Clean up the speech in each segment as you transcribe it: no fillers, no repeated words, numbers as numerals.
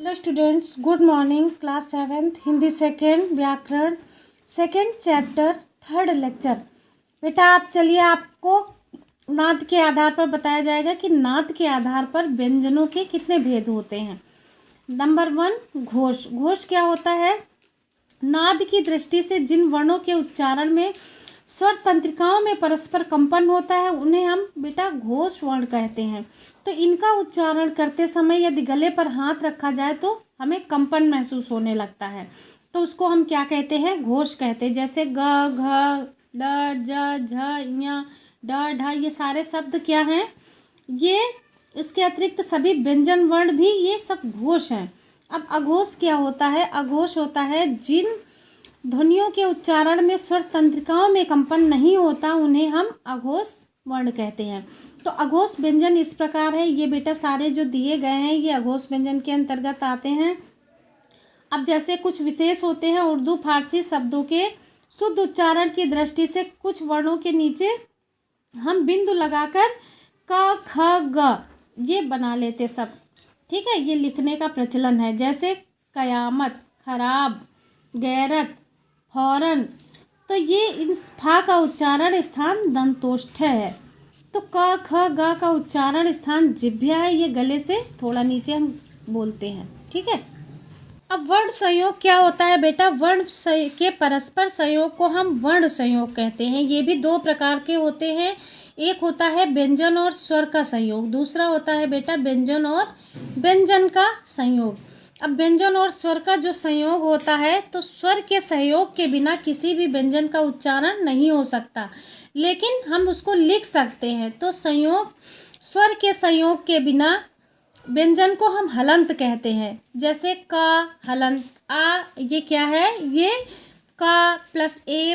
Hello students, good morning. Class 7th Hindi second, व्याकरण second chapter, third lecture. बेटा आप चलिए, आपको नाद के आधार पर बताया जाएगा कि नाद के आधार पर व्यंजनों के कितने भेद होते हैं। नंबर 1, घोष। घोष क्या होता है? नाद की दृष्टि से जिन वर्णों के उच्चारण में स्वर तंत्रिकाओं में परस्पर कंपन होता है उन्हें हम बेटा घोष वर्ण कहते हैं। तो इनका उच्चारण करते समय यदि गले पर हाथ रखा जाए तो हमें कंपन महसूस होने लगता है, तो उसको हम क्या कहते हैं? घोष कहते हैं। जैसे ग, घ, ड, ज, झ, ञ, ड, ढ, ये सारे शब्द क्या हैं? ये इसके अतिरिक्त सभी व्यंजन वर्ण भी ये सब घोष हैं। अब अघोष क्या होता है? अघोष होता है जिन ध्वनियों के उच्चारण में स्वर तंत्रिकाओं में कंपन नहीं होता उन्हें हम अघोष वर्ण कहते हैं। तो अघोष व्यंजन इस प्रकार है। ये बेटा सारे जो दिए गए हैं ये अघोष व्यंजन के अंतर्गत आते हैं। अब जैसे कुछ विशेष होते हैं उर्दू फारसी शब्दों के शुद्ध उच्चारण की दृष्टि से कुछ वर्णों के नीचे हम बिंदु लगाकर क ख ग ये बना लेते सब। ठीक है, ये लिखने का प्रचलन है। जैसे कयामत, खराब, गैरत, फौरन। तो ये इस फा का उच्चारण स्थान दंतोष्ठ है। तो क ख ग का उच्चारण स्थान जिह्वा है। ये गले से थोड़ा नीचे हम बोलते हैं। ठीक है। अब वर्ण संयोग क्या होता है बेटा? वर्ण के परस्पर संयोग को हम वर्ण संयोग कहते हैं। ये भी दो प्रकार के होते हैं। एक होता है व्यंजन और स्वर का संयोग, दूसरा होता है बेटा व्यंजन और व्यंजन का संयोग। अब व्यंजन और स्वर का जो संयोग होता है तो स्वर के सहयोग के बिना किसी भी व्यंजन का उच्चारण नहीं हो सकता, लेकिन हम उसको लिख सकते हैं। तो संयोग, स्वर के संयोग के बिना व्यंजन को हम हलंत कहते हैं। जैसे क हलंत, आ ये क्या है? ये का प्लस ए,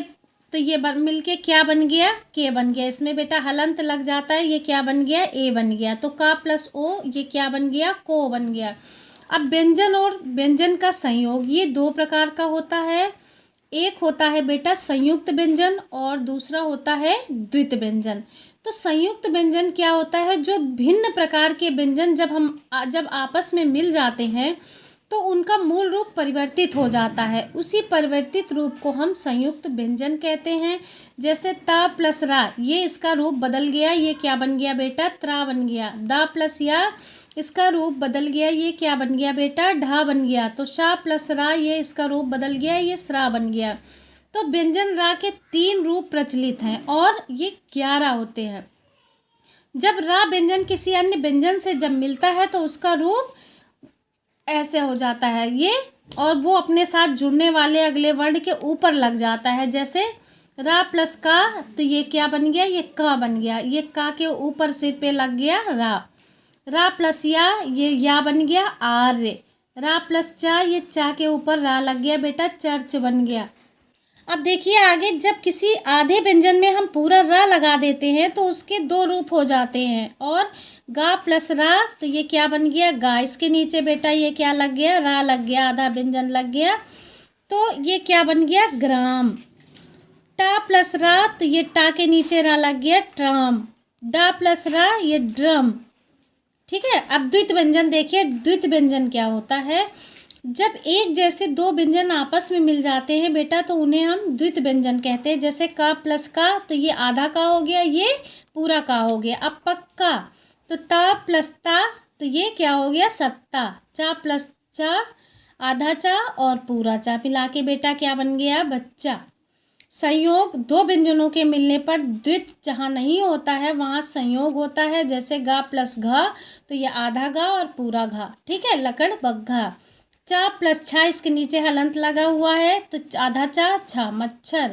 तो ये मिलके क्या बन गया? के बन गया। इसमें बेटा हलंत लग जाता है, ये क्या बन गया? ए बन गया। तो का प्लस ओ ये क्या बन गया? को बन गया। अब व्यंजन और व्यंजन का संयोग ये दो प्रकार का होता है। एक होता है बेटा संयुक्त व्यंजन और दूसरा होता है द्वित व्यंजन। तो संयुक्त व्यंजन क्या होता है? जो भिन्न प्रकार के व्यंजन जब आपस में मिल जाते हैं तो उनका मूल रूप परिवर्तित हो जाता है। उसी परिवर्तित रूप को हम संयुक्त व्यंजन कहते हैं। जैसे ता प्लस रा, ये इसका रूप बदल गया, ये क्या बन गया बेटा? त्रा बन गया। दा प्लस या, इसका रूप बदल गया, ये क्या बन गया बेटा? ढा बन गया। तो शा प्लस रा, ये इसका रूप बदल गया, ये स्रा बन गया। तो व्यंजन रा के 3 रूप प्रचलित हैं और ये 11 होते हैं। जब रा व्यंजन किसी अन्य व्यंजन से जब मिलता है तो उसका रूप ऐसे हो जाता है ये, और वो अपने साथ जुड़ने वाले अगले वर्ण के ऊपर लग जाता है। जैसे रा प्लस का, तो ये क्या बन गया? ये का बन गया। ये का के ऊपर सिर पे लग गया रा। रा प्लस या, ये या बन गया आर्य। रा प्लस चा, ये चा के ऊपर रा लग गया बेटा, चर्च बन गया। अब देखिए आगे, जब किसी आधे व्यंजन में हम पूरा रा लगा देते हैं तो उसके 2 रूप हो जाते हैं। और गा प्लस रा, तो ये क्या बन गया? गा। इसके नीचे बेटा ये क्या लग गया? रा लग गया, आधा व्यंजन लग गया, तो ये क्या बन गया? ग्राम। टा प्लस रा, तो ये टा के नीचे रा लग गया, ट्राम। डा प्लस रा, ये ड्रम। ठीक है। अब द्वित व्यंजन देखिए, द्वित व्यंजन क्या होता है? जब एक जैसे 2 व्यंजन आपस में मिल जाते हैं बेटा तो उन्हें हम द्वित व्यंजन कहते हैं। जैसे का प्लस का, तो ये आधा का हो गया, ये पूरा का हो गया। अब पक्का, तो ता प्लस ता, तो ये क्या हो गया? सत्ता। चा प्लस चा, आधा चा और पूरा चा मिला के बेटा क्या बन गया? बच्चा। संयोग, 2 व्यंजनों के मिलने पर द्वित जहाँ नहीं होता है वहाँ संयोग होता है। जैसे गा प्लस घा, तो ये आधा गा और पूरा घा। ठीक है। लकड़ बग्घा। चा प्लस छा, इसके नीचे हलंत लगा हुआ है, तो आधा चा छा, मच्छर।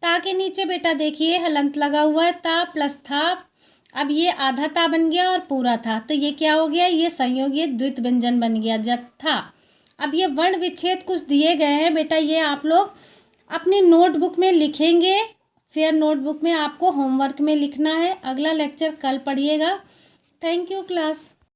ता के नीचे बेटा देखिए हलंत लगा हुआ है, ता प्लस था। अब ये आधा ता बन गया और पूरा था, तो ये क्या हो गया? ये संयोग, ये द्वित व्यंजन बन गया, जत्था। अब ये वर्ण विच्छेद कुछ दिए गए हैं बेटा, ये आप लोग अपनी नोटबुक में लिखेंगे। फेयर नोटबुक में आपको होमवर्क में लिखना है। अगला लेक्चर कल पढ़िएगा। Thank you class.